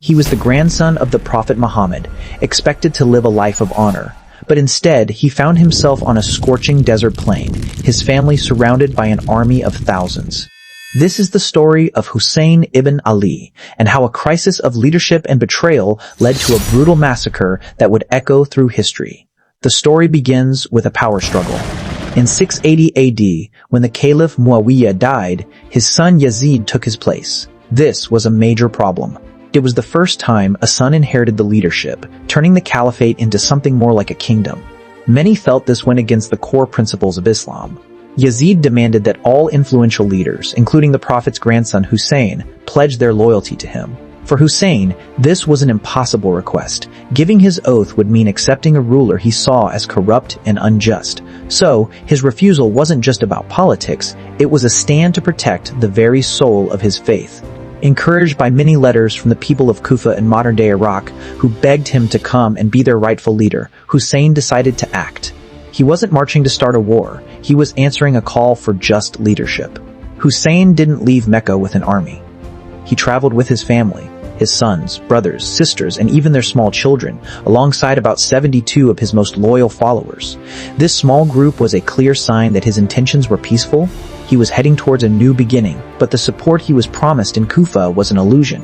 He was the grandson of the Prophet Muhammad, expected to live a life of honor. But instead, he found himself on a scorching desert plain, his family surrounded by an army of thousands. This is the story of Hussain ibn Ali, and how a crisis of leadership and betrayal led to a brutal massacre that would echo through history. The story begins with a power struggle. In 680 AD, when the Caliph Muawiyah died, his son Yazid took his place. This was a major problem. It was the first time a son inherited the leadership, turning the caliphate into something more like a kingdom. Many felt this went against the core principles of Islam. Yazid demanded that all influential leaders, including the Prophet's grandson Hussein, pledge their loyalty to him. For Hussein, this was an impossible request. Giving his oath would mean accepting a ruler he saw as corrupt and unjust. So, his refusal wasn't just about politics, it was a stand to protect the very soul of his faith. Encouraged by many letters from the people of Kufa in modern-day Iraq, who begged him to come and be their rightful leader, Hussein decided to act. He wasn't marching to start a war, he was answering a call for just leadership. Hussein didn't leave Mecca with an army. He traveled with his family, his sons, brothers, sisters, and even their small children, alongside about 72 of his most loyal followers. This small group was a clear sign that his intentions were peaceful. He was heading towards a new beginning, but the support he was promised in Kufa was an illusion.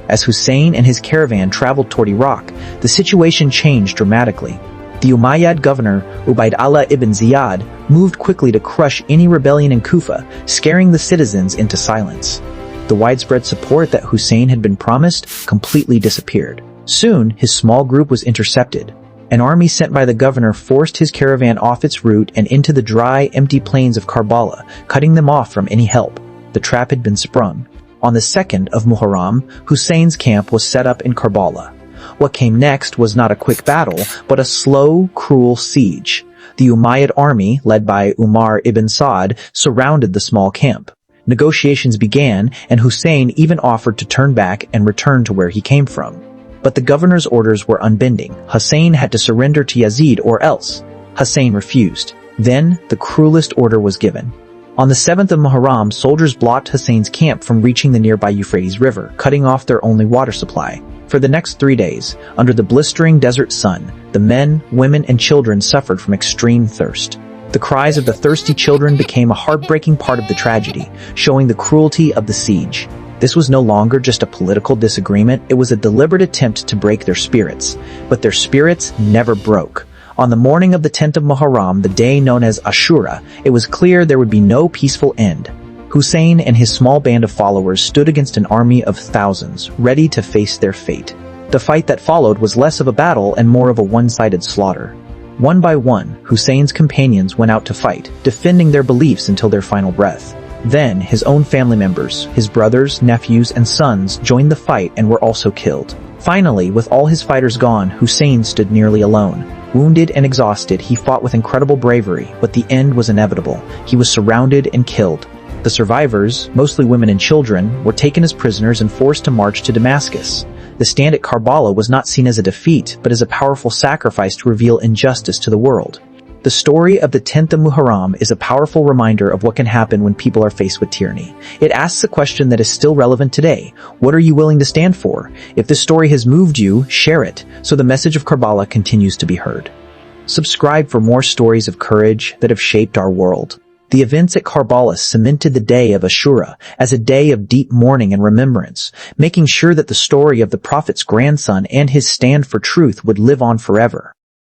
As Hussein and his caravan traveled toward Iraq, the situation changed dramatically. The Umayyad governor, Ubaydullah ibn Ziyad, moved quickly to crush any rebellion in Kufa, scaring the citizens into silence. The widespread support that Hussein had been promised completely disappeared. Soon, his small group was intercepted. An army sent by the governor forced his caravan off its route and into the dry, empty plains of Karbala, cutting them off from any help. The trap had been sprung. On the 2nd of Muharram, Hussein's camp was set up in Karbala. What came next was not a quick battle, but a slow, cruel siege. The Umayyad army, led by Umar ibn Sa'd, surrounded the small camp. Negotiations began, and Hussein even offered to turn back and return to where he came from. But the governor's orders were unbending. Hussein had to surrender to Yazid or else. Hussein refused. Then, the cruelest order was given. On the 7th of Muharram, soldiers blocked Hussein's camp from reaching the nearby Euphrates River, cutting off their only water supply. For the next 3 days, under the blistering desert sun, the men, women, and children suffered from extreme thirst. The cries of the thirsty children became a heartbreaking part of the tragedy, showing the cruelty of the siege. This was no longer just a political disagreement, it was a deliberate attempt to break their spirits. But their spirits never broke. On the morning of the 10th of Muharram, the day known as Ashura, it was clear there would be no peaceful end. Hussein and his small band of followers stood against an army of thousands, ready to face their fate. The fight that followed was less of a battle and more of a one-sided slaughter. One by one, Hussein's companions went out to fight, defending their beliefs until their final breath. Then, his own family members, his brothers, nephews, and sons joined the fight and were also killed. Finally, with all his fighters gone, Hussein stood nearly alone. Wounded and exhausted, he fought with incredible bravery, but the end was inevitable. He was surrounded and killed. The survivors, mostly women and children, were taken as prisoners and forced to march to Damascus. The stand at Karbala was not seen as a defeat, but as a powerful sacrifice to reveal injustice to the world. The story of the 10th of Muharram is a powerful reminder of what can happen when people are faced with tyranny. It asks a question that is still relevant today. What are you willing to stand for? If this story has moved you, share it, so the message of Karbala continues to be heard. Subscribe for more stories of courage that have shaped our world. The events at Karbala cemented the day of Ashura as a day of deep mourning and remembrance, making sure that the story of the Prophet's grandson and his stand for truth would live on forever.